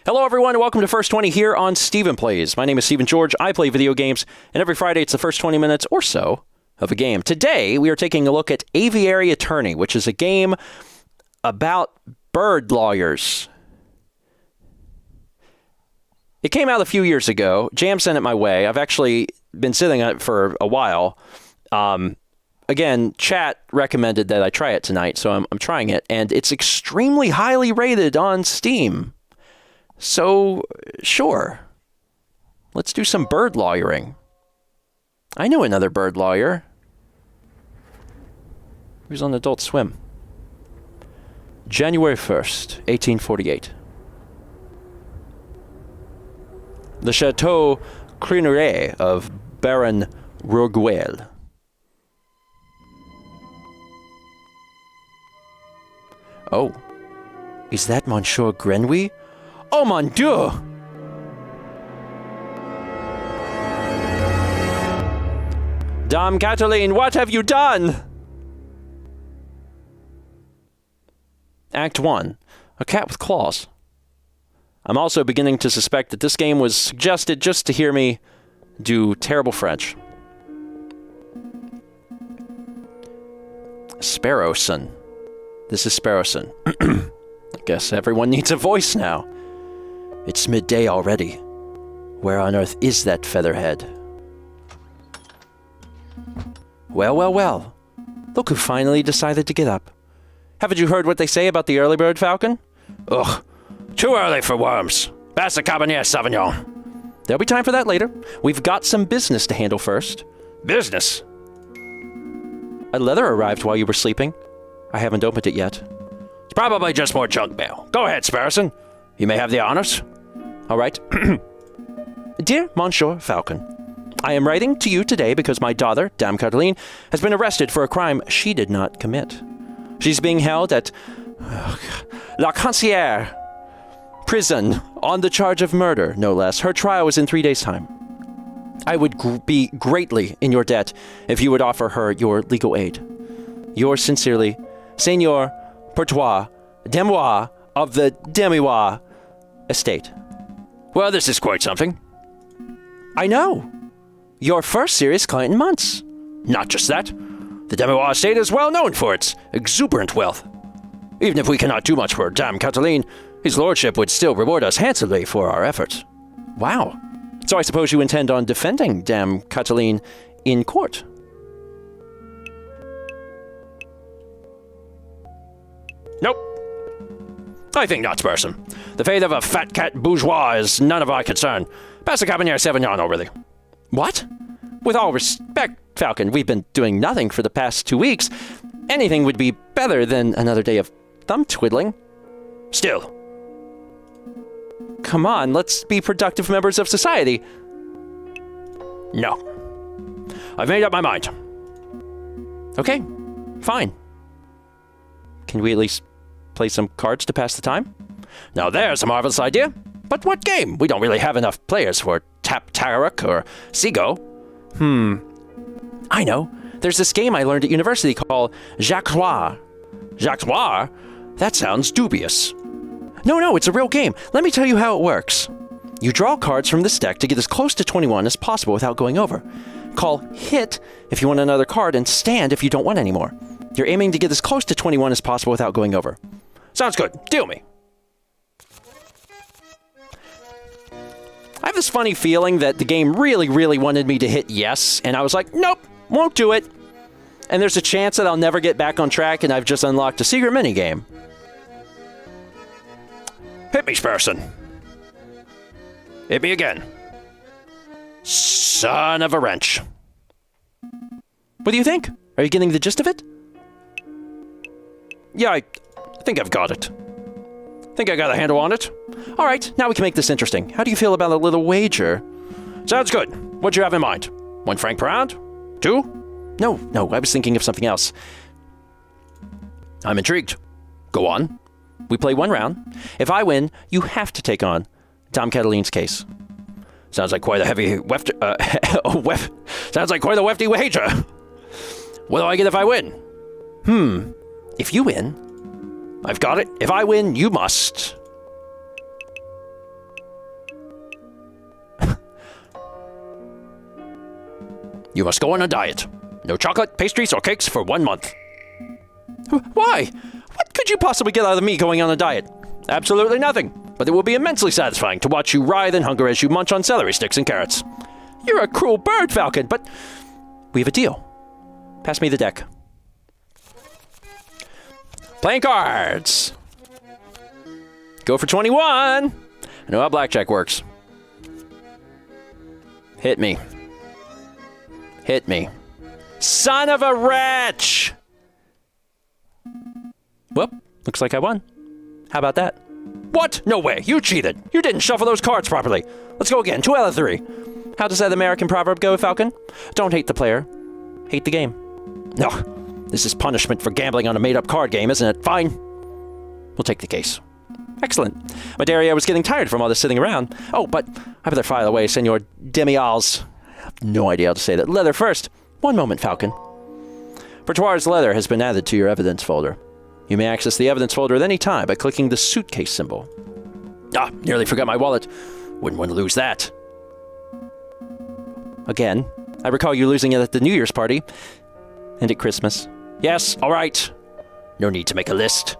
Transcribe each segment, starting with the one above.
Hello, everyone, and welcome to First 20 here on Stephen Plays. My name is Stephen George. I play video games, and every Friday it's the first 20 minutes or so of a game. Today, we are taking a look at Aviary Attorney, which is a game about bird lawyers. It came out a few years ago. Jam sent it my way. I've actually been sitting on it for a while. Again, chat recommended that I try it tonight, so I'm trying it, and it's extremely highly rated on Steam. So, sure. Let's do some bird lawyering. I know another bird lawyer. He was on Adult Swim. January 1st, 1848. The Chateau Crinoret of Baron Roguel. Oh, is that Monsieur Grenouille? Oh, mon Dieu! Dame Cataline, what have you done? Act 1. A cat with claws. I'm also beginning to suspect that this game was suggested just to hear me do terrible French. Sparrowson. This is Sparrowson. I guess everyone needs a voice now. It's midday already. Where on earth is that featherhead? Well, well, well. Look who finally decided to get up. Haven't you heard what they say about the early bird falcon? Ugh, too early for worms. Pass the Cabernet Sauvignon. There'll be time for that later. We've got some business to handle first. Business? A letter arrived while you were sleeping. I haven't opened it yet. It's probably just more junk mail. Go ahead, Sparrowson. You may have the honors. All right. Dear Monsieur Falcon, I am writing to you today because my daughter, Dame Cataline, has been arrested for a crime she did not commit. She's being held at La Concierge prison on the charge of murder, no less. Her trial is in 3 days' time. I would be greatly in your debt if you would offer her your legal aid. Yours sincerely, Seigneur Pertois Demois of the Demois estate. Well, this is quite something. I know. Your first serious client in months. Not just that. The Demois estate is well known for its exuberant wealth. Even if we cannot do much for Dame Cataline, his lordship would still reward us handsomely for our efforts. Wow. So I suppose you intend on defending Dame Cataline in court? Nope. I think not, Sparrowson. The fate of a fat cat bourgeois is none of our concern. Pass the Cabernet Sauvignon over there. What? With all respect, Falcon, we've been doing nothing for the past 2 weeks. Anything would be better than another day of thumb twiddling. Still. Come on, let's be productive members of society. No. I've made up my mind. Okay, fine. Can we at least play some cards to pass the time? Now there's a marvelous idea. But what game? We don't really have enough players for Tap-Tarok or Seago. I know. There's this game I learned at university called Jacques Noir. Jacques Noir? That sounds dubious. No, it's a real game. Let me tell you how it works. You draw cards from this deck to get as close to 21 as possible without going over. Call hit if you want another card and stand if you don't want any more. You're aiming to get as close to 21 as possible without going over. Sounds good. Deal me. I have this funny feeling that the game really, really wanted me to hit yes, and I was like, nope, won't do it. And there's a chance that I'll never get back on track and I've just unlocked a secret minigame. Hit me, Sparrowson. Hit me again. Son of a wrench. What do you think? Are you getting the gist of it? Yeah, I think I've got it. Think I got a handle on it. All right, now we can make this interesting. How do you feel about a little wager? Sounds good. What'd you have in mind? 1 franc per round? 2? No, I was thinking of something else. I'm intrigued. Go on. We play 1 round. If I win, you have to take on Dame Cataline's case. Sounds like quite a heavy sounds like quite a hefty wager. What do I get if I win? If you win, I've got it. If I win, you must. You must go on a diet. No chocolate, pastries, or cakes for 1 month. Why? What could you possibly get out of me going on a diet? Absolutely nothing. But it will be immensely satisfying to watch you writhe in hunger as you munch on celery sticks and carrots. You're a cruel bird, Falcon, but we have a deal. Pass me the deck. Playing cards. Go for 21. I know how blackjack works. Hit me. Hit me. Son of a wretch! Well, looks like I won. How about that? What? No way. You cheated. You didn't shuffle those cards properly. Let's go again. 2 out of 3. How does that American proverb go, Falcon? Don't hate the player. Hate the game. No. This is punishment for gambling on a made-up card game, isn't it? Fine. We'll take the case. Excellent. My Daria was getting tired from all this sitting around. Oh, but I better file away, Senor Demials. I have no idea how to say that. Leather first. 1 moment, Falcon. Pertoire's leather has been added to your evidence folder. You may access the evidence folder at any time by clicking the suitcase symbol. Ah, nearly forgot my wallet. Wouldn't want to lose that. Again, I recall you losing it at the New Year's party. And at Christmas. Yes, all right. No need to make a list.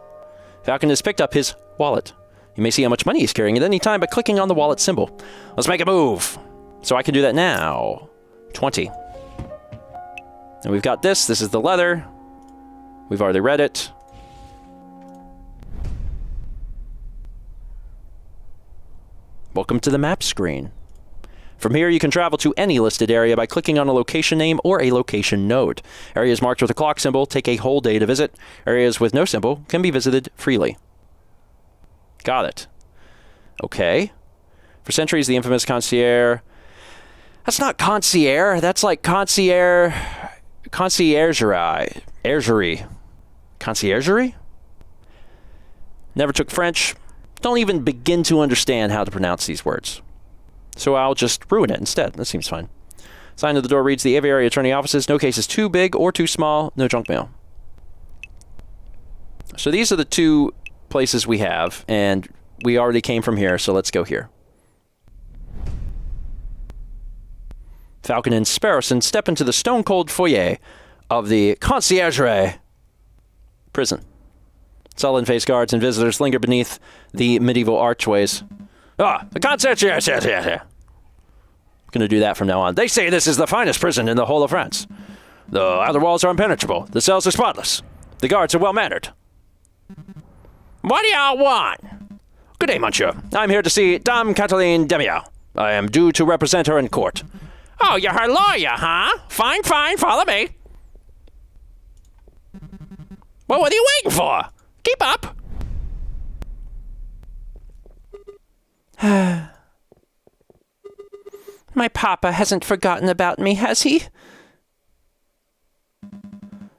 Falcon has picked up his wallet. You may see how much money he's carrying at any time by clicking on the wallet symbol. Let's make a move. So I can do that now. 20. And we've got this. This is the leather. We've already read it. Welcome to the map screen. From here, you can travel to any listed area by clicking on a location name or a location node. Areas marked with a clock symbol take a whole day to visit. Areas with no symbol can be visited freely. Got it. Okay. For centuries, the infamous concierge... That's not concierge. That's like concierge... Conciergerie. Conciergerie? Never took French. Don't even begin to understand how to pronounce these words. So I'll just ruin it instead. That seems fine. Sign of the door reads the Aviary Attorney Offices. No cases too big or too small. No junk mail. So these are the 2 places we have, and we already came from here, so let's go here. Falcon and Sparrowson step into the stone-cold foyer of the Conciergerie prison. Sullen-faced guards and visitors linger beneath the medieval archways. Ah, the concierge. I'm going to do that from now on. They say this is the finest prison in the whole of France. The outer walls are impenetrable. The cells are spotless. The guards are well-mannered. What do y'all want? Good day, monsieur. I'm here to see Dame Cataline Demiau. I am due to represent her in court. Oh, you're her lawyer, huh? Fine, follow me. Well, what are you waiting for? Keep up. My papa hasn't forgotten about me, has he?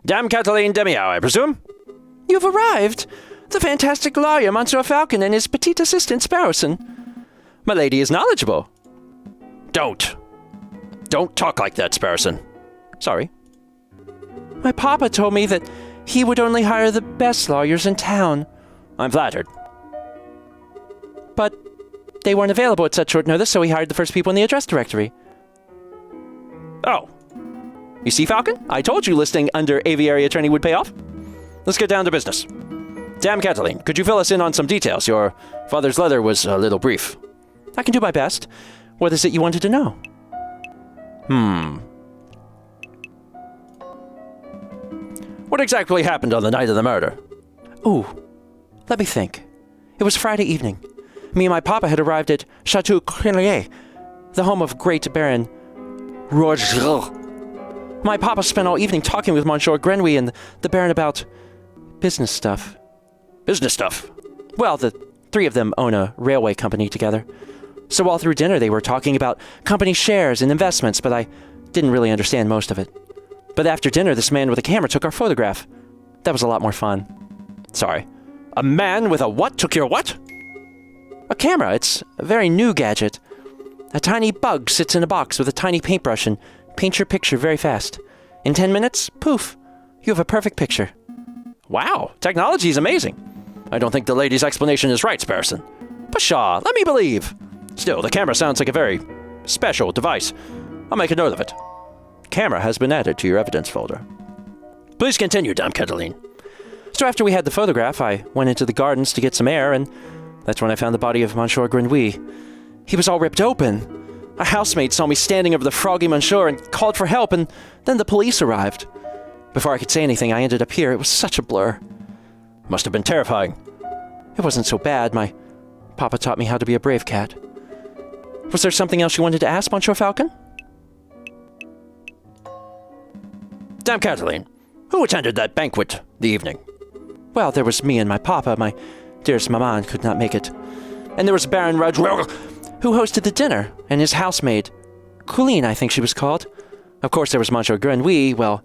Dame Cataline Demiau, I presume? You've arrived. The fantastic lawyer, Monsieur Falcon, and his petite assistant, Sparrowson. My lady is knowledgeable. Don't talk like that, Sparrowson. Sorry. My papa told me that he would only hire the best lawyers in town. I'm flattered. But they weren't available at such short notice, so he hired the first people in the address directory. Oh. You see, Falcon? I told you listing under Aviary Attorney would pay off. Let's get down to business. Dame Cataline, could you fill us in on some details? Your father's letter was a little brief. I can do my best. What is it you wanted to know? What exactly happened on the night of the murder? Ooh, let me think. It was Friday evening. Me and my papa had arrived at Chateau Crenier, the home of great Baron Roger. My papa spent all evening talking with Monsieur Grenouille and the Baron about business stuff. Business stuff? Well, the 3 of them own a railway company together. So all through dinner they were talking about company shares and investments, but I didn't really understand most of it. But after dinner, this man with a camera took our photograph. That was a lot more fun. Sorry. A man with a what took your what? A camera. It's a very new gadget. A tiny bug sits in a box with a tiny paintbrush and paints your picture very fast. In 10 minutes, poof, you have a perfect picture. Wow, technology is amazing. I don't think the lady's explanation is right, Sparrowson. Pshaw, let me believe. Still, the camera sounds like a very special device. I'll make a note of it. camera has been added to your evidence folder. Please continue, Dame Cataline. So after we had the photograph, I went into the gardens to get some air, and that's when I found the body of Monsieur Grenouille. He was all ripped open. A housemaid saw me standing over the froggy Monsieur and called for help, and then the police arrived. Before I could say anything, I ended up here. It was such a blur. Must have been terrifying. It wasn't so bad. My papa taught me how to be a brave cat. Was there something else you wanted to ask, Monsieur Falcon? Dame Cataline, who attended that banquet the evening? Well, there was me and my papa. My dearest maman could not make it. And there was Baron Rodrigo, who hosted the dinner, and his housemaid. Colleen, I think she was called. Of course, there was Monsieur Grenouille, well,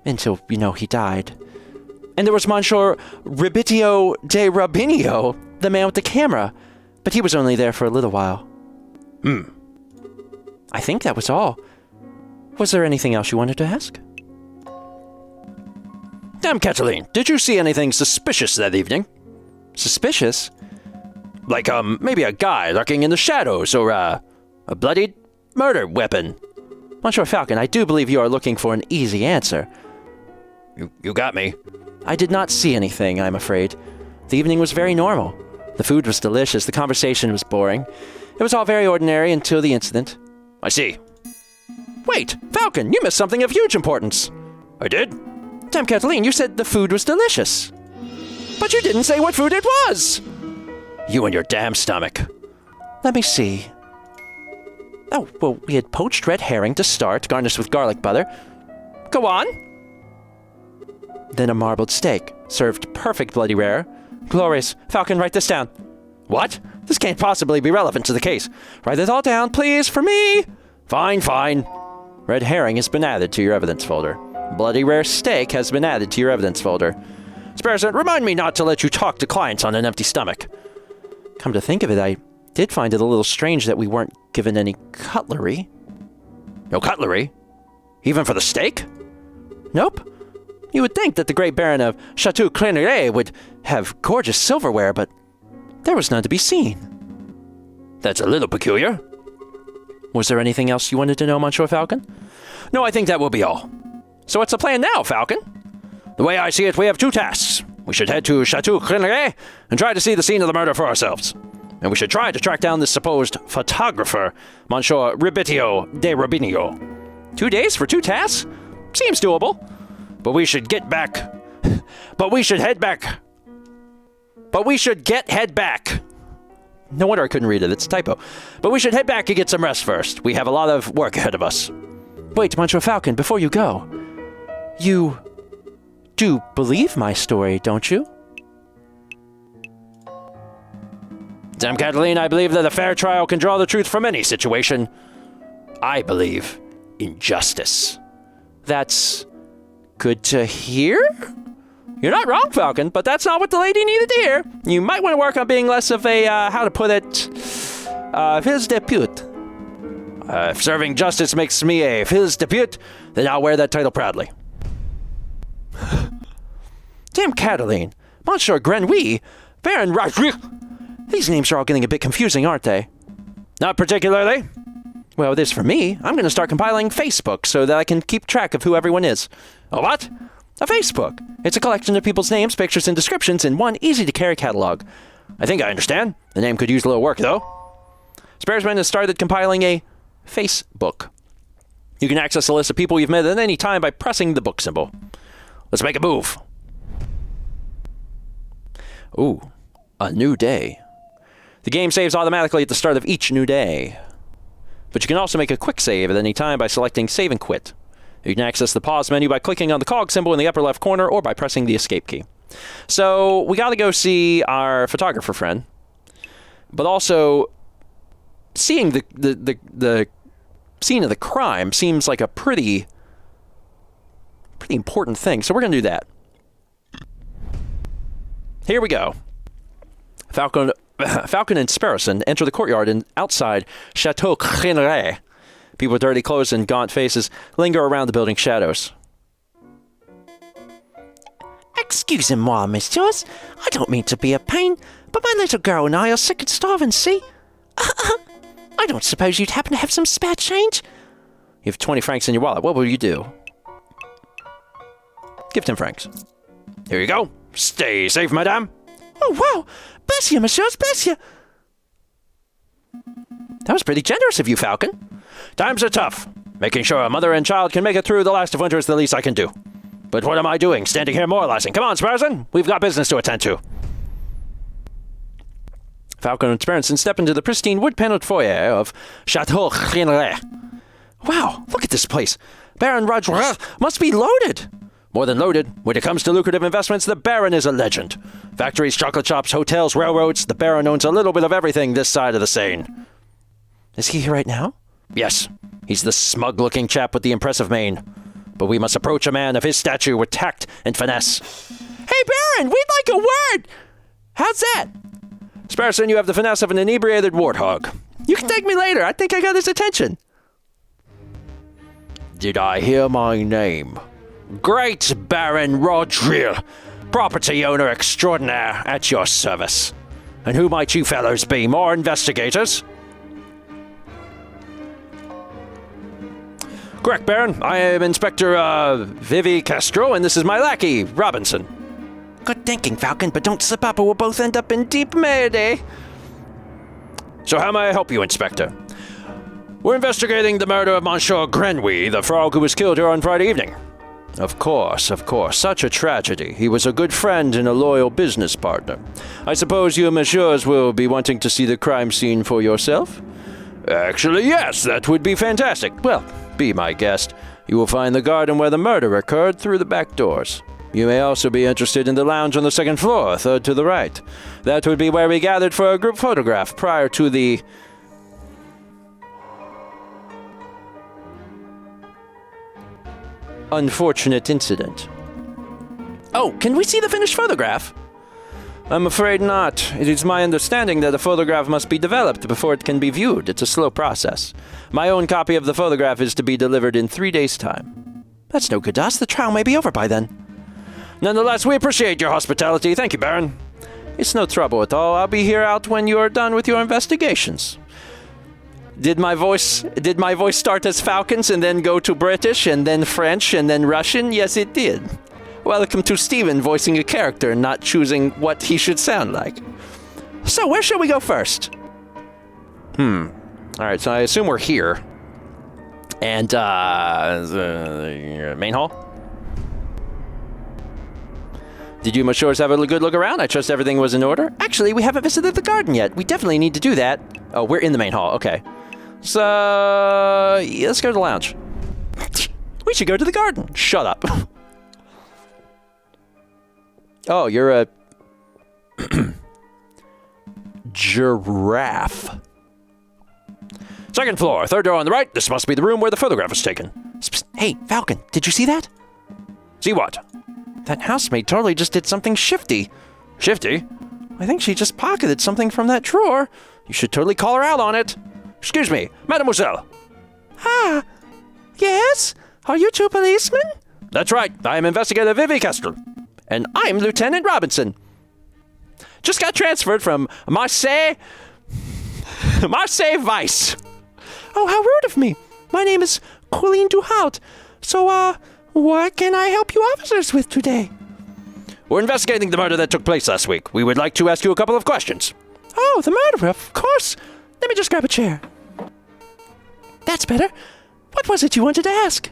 until, he died. And there was Monsieur Ribitio de Robinio, the man with the camera. But he was only there for a little while. I think that was all. Was there anything else you wanted to ask? Dame Cataline, did you see anything suspicious that evening? Suspicious? Like, maybe a guy lurking in the shadows, or, a bloodied murder weapon. Monsieur Falcon, I do believe you are looking for an easy answer. You got me. I did not see anything, I'm afraid. The evening was very normal. The food was delicious, the conversation was boring. It was all very ordinary until the incident. I see. Wait, Falcon, you missed something of huge importance. I did? Dame Cataline, you said the food was delicious. But you didn't say what food it was! You and your damn stomach. Let me see. Oh, well, we had poached red herring to start, garnished with garlic butter. Go on. Then a marbled steak, served perfect bloody rare. Glorious. Falcon, write this down. What? This can't possibly be relevant to the case. Write it all down, please, for me. Fine. Red herring has been added to your evidence folder. Bloody rare steak has been added to your evidence folder. Sparrowson, remind me not to let you talk to clients on an empty stomach. Come to think of it, I did find it a little strange that we weren't given any cutlery. No cutlery? Even for the steak? Nope. You would think that the great Baron of Chateau Creneret would have gorgeous silverware, but there was none to be seen. That's a little peculiar. Was there anything else you wanted to know, Monsieur Falcon? No, I think that will be all. So what's the plan now, Falcon? The way I see it, we have two tasks. We should head to Chateau Creneret and try to see the scene of the murder for ourselves. And we should try to track down this supposed photographer, Monsieur Ribitio de Robinio. 2 days for 2 tasks? Seems doable. But we should get back. But we should head back. No wonder I couldn't read it. It's a typo. But we should head back and get some rest first. We have a lot of work ahead of us. Wait, Monsieur Falcon, before you go. You do believe my story, don't you? Dame Cataline, I believe that a fair trial can draw the truth from any situation. I believe in justice. That's good to hear? You're not wrong, Falcon, but that's not what the lady needed to hear. You might want to work on being less of a, how to put it, fils de pute. If serving justice makes me a fils de pute, then I'll wear that title proudly. Dame Cataline, Monsieur Grenouille, Baron Rodrigo. These names are all getting a bit confusing, aren't they? Not particularly. Well, it is for me. I'm going to start compiling Facebook so that I can keep track of who everyone is. A what? A Facebook. It's a collection of people's names, pictures, and descriptions in one easy-to-carry catalog. I think I understand. The name could use a little work, though. Sparesman has started compiling a Facebook. You can access a list of people you've met at any time by pressing the book symbol. Let's make a move. Ooh, a new day. The game saves automatically at the start of each new day. But you can also make a quick save at any time by selecting Save and Quit. You can access the pause menu by clicking on the cog symbol in the upper left corner or by pressing the escape key. So we got to go see our photographer friend, but also seeing the scene of the crime seems like a pretty important thing. So we're going to do that. Here we go. Falcon and Sparrowson enter the courtyard and outside Chateau Creneret. People with dirty clothes and gaunt faces linger around the building's shadows. Excusez-moi, messieurs. I don't mean to be a pain, but my little girl and I are sick and starving, see? I don't suppose you'd happen to have some spare change? You have 20 francs in your wallet. What will you do? Give 10 francs. Here you go. Stay safe, madame. Oh, wow. Bless you, messieurs. Bless you. That was pretty generous of you, Falcon. Times are tough. Making sure a mother and child can make it through the last of winter is the least I can do. But what am I doing? Standing here moralizing. Come on, Sparson. We've got business to attend to. Falcon and Sparson step into the pristine wood-paneled foyer of Chateau Chênelet. Wow, look at this place. Baron Roger must be loaded. More than loaded. When it comes to lucrative investments, the Baron is a legend. Factories, chocolate shops, hotels, railroads. The Baron owns a little bit of everything this side of the Seine. Is he here right now? Yes. He's the smug-looking chap with the impressive mane. But we must approach a man of his stature with tact and finesse. Hey, Baron, we'd like a word! How's that? Sparson, you have the finesse of an inebriated warthog. You can take me later. I think I got his attention. Did I hear my name? Great Baron Rodriel, property owner extraordinaire, at your service. And who might you fellows be? More investigators? Correct, Baron. I am Inspector, Vivi Castro, and this is my lackey, Robinson. Good thinking, Falcon, but don't slip up or we'll both end up in deep mayday. So how may I help you, Inspector? We're investigating the murder of Monsieur Grenouille, the frog who was killed here on Friday evening. Of course. Such a tragedy. He was a good friend and a loyal business partner. I suppose you, messieurs, will be wanting to see the crime scene for yourself? Actually, yes, that would be fantastic. Well, be my guest. You will find the garden where the murder occurred through the back doors. You may also be interested in the lounge on the second floor, third to the right. That would be where we gathered for a group photograph prior to the... unfortunate incident. Oh, can we see the finished photograph? I'm afraid not. It is my understanding that a photograph must be developed before it can be viewed. It's a slow process. My own copy of the photograph is to be delivered in 3 days' time. That's no good to us. The trial may be over by then. Nonetheless, we appreciate your hospitality. Thank you, Baron. It's no trouble at all. I'll be here out when you are done with your investigations. Did my voice start as Falcon's and then go to British and then French and then Russian? Yes, it did. Welcome to Steven voicing a character and not choosing what he should sound like. So, where shall we go first? Alright, so I assume we're here. And, main hall? Did you messieurs have a good look around? I trust everything was in order. Actually, we haven't visited the garden yet. We definitely need to do that. Oh, we're in the main hall. Okay. So, yeah, let's go to the lounge. We should go to the garden. Shut up. Oh, you're a... giraffe. Second floor, third door on the right. This must be the room where the photograph was taken. Hey, Falcon, did you see that? See what? That housemaid totally just did something shifty. Shifty? I think she just pocketed something from that drawer. You should totally call her out on it. Excuse me, mademoiselle. Ah, yes? Are you two policemen? That's right. I am Investigator Vivi Castro. And I'm Lieutenant Robinson. Just got transferred from Marseille Vice. Oh, how rude of me. My name is Colleen Duhaut. So, what can I help you officers with today? We're investigating the murder that took place last week. We would like to ask you a couple of questions. Oh, the murderer, of course. Let me just grab a chair. That's better. What was it you wanted to ask?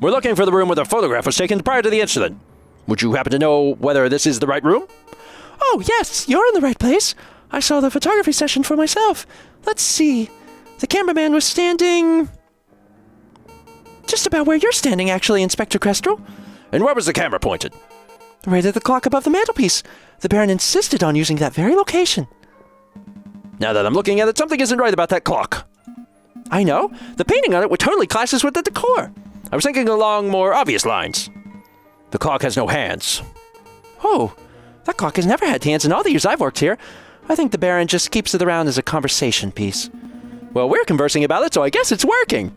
We're looking for the room where the photograph was taken prior to the incident. Would you happen to know whether this is the right room? Oh, yes, you're in the right place. I saw the photography session for myself. Let's see. The cameraman was standing... just about where you're standing, actually, Inspector Kestrel. And where was the camera pointed? Right at the clock above the mantelpiece. The Baron insisted on using that very location. Now that I'm looking at it, something isn't right about that clock. I know. The painting on it would totally clashes with the decor. I was thinking along more obvious lines. The clock has no hands. Oh, that clock has never had hands in all the years I've worked here. I think the Baron just keeps it around as a conversation piece. Well, we're conversing about it, so I guess it's working.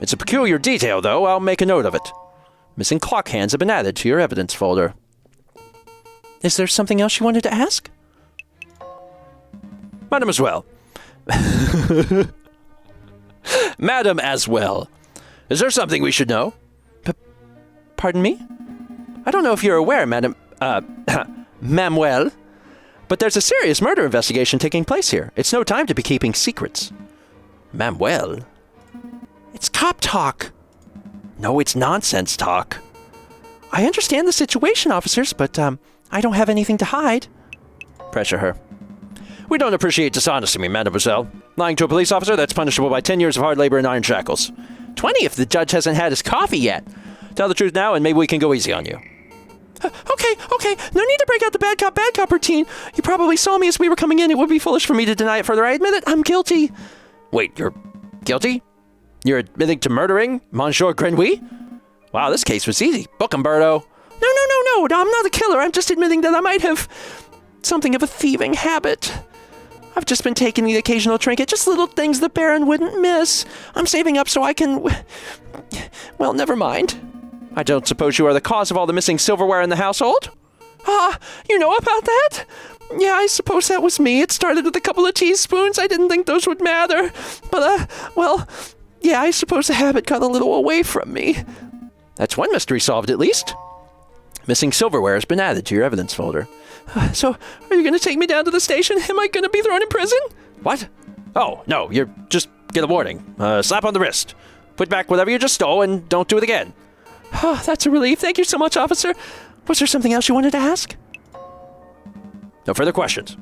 It's a peculiar detail, though. I'll make a note of it. Missing clock hands have been added to your evidence folder. Is there something else you wanted to ask? Mademoiselle. Madam as well. Is there something we should know? Pardon me? I don't know if you're aware, Manuel, but there's a serious murder investigation taking place here. It's no time to be keeping secrets. Manuel? It's cop talk. No, it's nonsense talk. I understand the situation, officers, but, I don't have anything to hide. Pressure her. We don't appreciate dishonesty, mademoiselle. Lying to a police officer, that's punishable by 10 years of hard labor and iron shackles. 20 if the judge hasn't had his coffee yet. Tell the truth now, and maybe we can go easy on you. Okay. No need to break out the bad cop routine. You probably saw me as we were coming in. It would be foolish for me to deny it further. I admit it. I'm guilty. Wait, you're guilty? You're admitting to murdering Monsieur Grenouille? Wow, this case was easy. Book him, Berto. No, I'm not a killer. I'm just admitting that I might have something of a thieving habit. I've just been taking the occasional trinket, just little things the Baron wouldn't miss. I'm saving up so I can... Well, never mind. I don't suppose you are the cause of all the missing silverware in the household? You know about that? Yeah, I suppose that was me. It started with a couple of teaspoons. I didn't think those would matter. But, well, yeah, I suppose the habit got a little away from me. That's one mystery solved, at least. Missing silverware has been added to your evidence folder. So, are you going to take me down to the station? Am I going to be thrown in prison? What? Oh, no, you're just get a warning. Slap on the wrist. Put back whatever you just stole and don't do it again. Oh, that's a relief. Thank you so much, officer. Was there something else you wanted to ask? No further questions.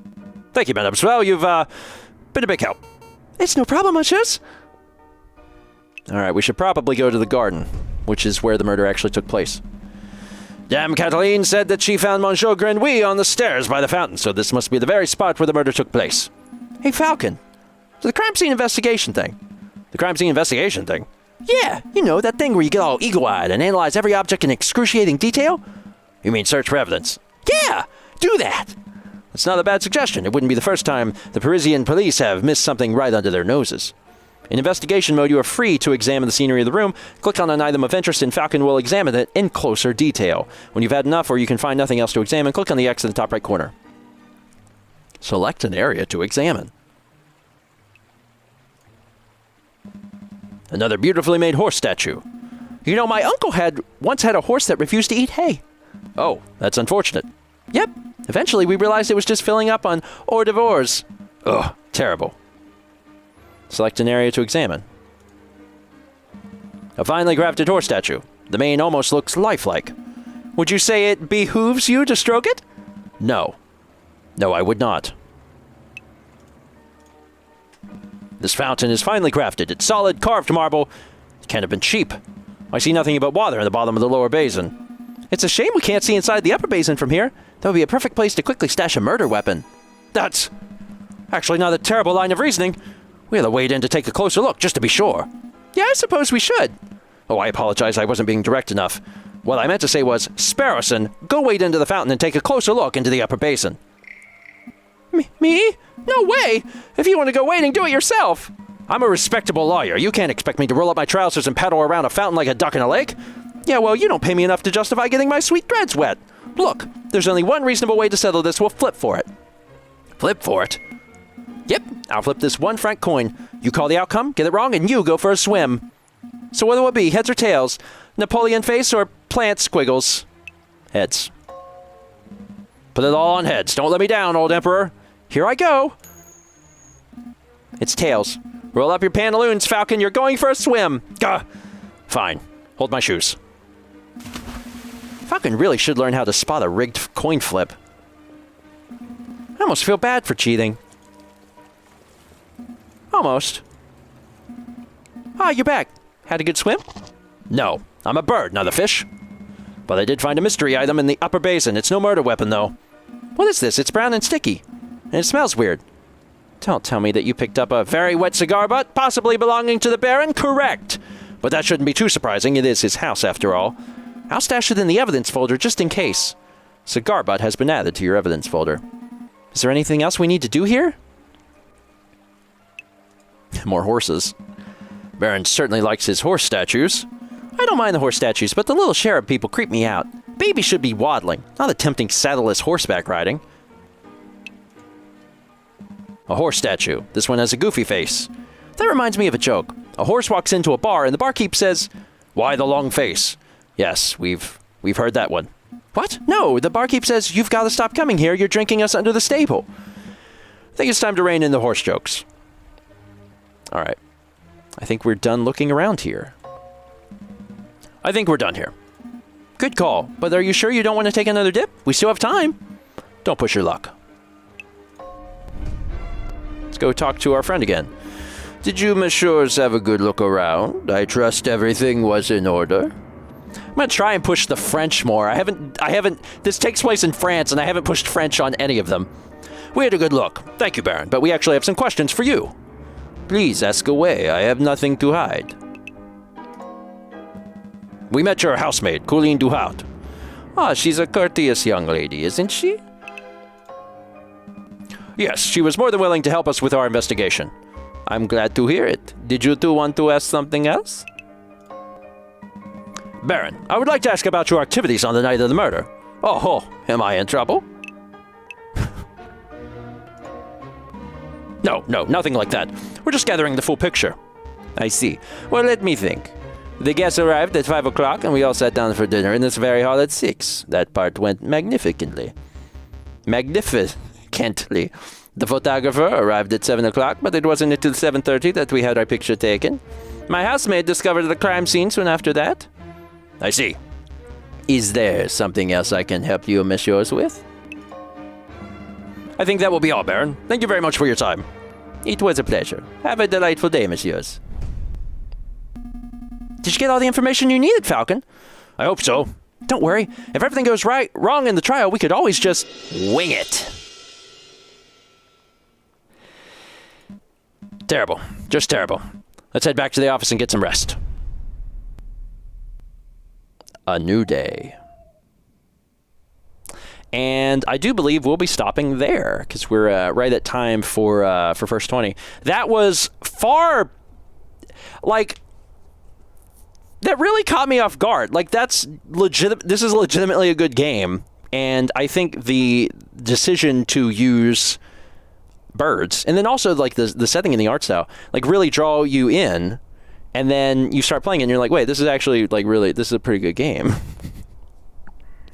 Thank you, mademoiselle. You've been a big help. It's no problem, monsieurs. All right, we should probably go to the garden, which is where the murder actually took place. Dame Cataline said that she found Monsieur Grenouille on the stairs by the fountain, so this must be the very spot where the murder took place. Hey, Falcon. So the crime scene investigation thing. The crime scene investigation thing? Yeah, you know, that thing where you get all eagle-eyed and analyze every object in excruciating detail? You mean search for evidence? Yeah, do that. That's not a bad suggestion. It wouldn't be the first time the Parisian police have missed something right under their noses. In investigation mode, you are free to examine the scenery of the room. Click on an item of interest and Falcon will examine it in closer detail. When you've had enough or you can find nothing else to examine, click on the X in the top right corner. Select an area to examine. Another beautifully made horse statue. You know, my uncle once had a horse that refused to eat hay. Oh, that's unfortunate. Yep. Eventually, we realized it was just filling up on hors d'oeuvres. Ugh, terrible. Select an area to examine. A finely crafted horse statue. The mane almost looks lifelike. Would you say it behooves you to stroke it? No. No, I would not. This fountain is finely crafted. It's solid, carved marble. It can't have been cheap. I see nothing but water in the bottom of the lower basin. It's a shame we can't see inside the upper basin from here. That would be a perfect place to quickly stash a murder weapon. That's actually not a terrible line of reasoning. We ought to wade in to take a closer look, just to be sure. Yeah, I suppose we should. Oh, I apologize. I wasn't being direct enough. What I meant to say was, Sparrowson, go wade into the fountain and take a closer look into the upper basin. Me? No way! If you want to go wading, do it yourself! I'm a respectable lawyer. You can't expect me to roll up my trousers and paddle around a fountain like a duck in a lake. Yeah, well, you don't pay me enough to justify getting my sweet threads wet. Look, there's only one reasonable way to settle this. We'll flip for it. Flip for it? Yep, I'll flip this 1 franc coin. You call the outcome, get it wrong, and you go for a swim. So what will it be, heads or tails? Napoleon face or plant squiggles? Heads. Put it all on heads. Don't let me down, old emperor. Here I go. It's tails. Roll up your pantaloons, Falcon. You're going for a swim. Gah. Fine. Hold my shoes. Falcon really should learn how to spot a rigged coin flip. I almost feel bad for cheating. Almost. Ah, you're back. Had a good swim? No. I'm a bird, not a fish. But I did find a mystery item in the upper basin. It's no murder weapon, though. What is this? It's brown and sticky. And it smells weird. Don't tell me that you picked up a very wet cigar butt, possibly belonging to the Baron? Correct. But that shouldn't be too surprising. It is his house, after all. I'll stash it in the evidence folder just in case. Cigar butt has been added to your evidence folder. Is there anything else we need to do here? More horses. Baron certainly likes his horse statues. I don't mind the horse statues, but the little cherub people creep me out. Babies should be waddling, not attempting saddleless horseback riding. A horse statue. This one has a goofy face. That reminds me of a joke. A horse walks into a bar, and the barkeep says, "Why the long face?" Yes, we've heard that one. What? No, the barkeep says, "You've got to stop coming here. You're drinking us under the stable." I think it's time to rein in the horse jokes. All right. I think we're done looking around here. I think we're done here. Good call, but are you sure you don't want to take another dip? We still have time. Don't push your luck. Let's go talk to our friend again. Did you, messieurs, have a good look around? I trust everything was in order. I'm going to try and push the French more. I haven't, this takes place in France, and I haven't pushed French on any of them. We had a good look. Thank you, Baron, but we actually have some questions for you. Please ask away. I have nothing to hide. We met your housemaid, Colleen Duhat. Ah, she's a courteous young lady, isn't she? Yes, she was more than willing to help us with our investigation. I'm glad to hear it. Did you two want to ask something else? Baron, I would like to ask about your activities on the night of the murder. Oh, am I in trouble? No, nothing like that. We're just gathering the full picture. I see. Well, let me think. The guests arrived at 5 o'clock, and we all sat down for dinner in this very hall at 6. That part went magnificently. Magnificently. The photographer arrived at 7 o'clock, but it wasn't until 7:30 that we had our picture taken. My housemaid discovered the crime scene soon after that. I see. Is there something else I can help you, messieurs, with? I think that will be all, Baron. Thank you very much for your time. It was a pleasure. Have a delightful day, messieurs. Did you get all the information you needed, Falcon? I hope so. Don't worry. If everything goes wrong in the trial, we could always just wing it. Terrible. Just terrible. Let's head back to the office and get some rest. A new day. And I do believe we'll be stopping there because we're right at time for First 20. That was far, like, that really caught me off guard. Like, that's legit. This is legitimately a good game, and I think the decision to use birds and then also like the setting and the art style, like, really draw you in, and then you start playing it and you're like, wait, this is actually like really, this is a pretty good game.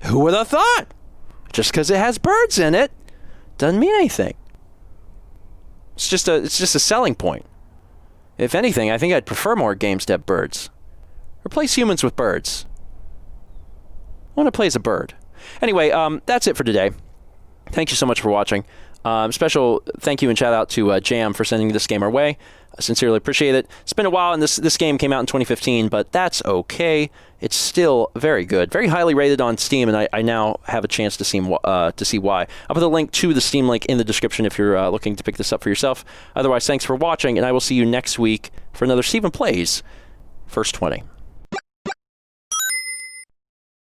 Who would have thought? Just because it has birds in it doesn't mean anything. It's just a selling point. If anything, I think I'd prefer more games to have birds. Replace humans with birds. I want to play as a bird. Anyway, that's it for today. Thank you so much for watching. Special thank you and shout out to Jam for sending this game our way. I sincerely appreciate it. It's been a while, and this game came out in 2015, but that's okay. It's still very good, very highly rated on Steam, and I now have a chance to see why. I'll put a link to the Steam link in the description if you're looking to pick this up for yourself. Otherwise, thanks for watching, and I will see you next week for another Steven Plays First 20.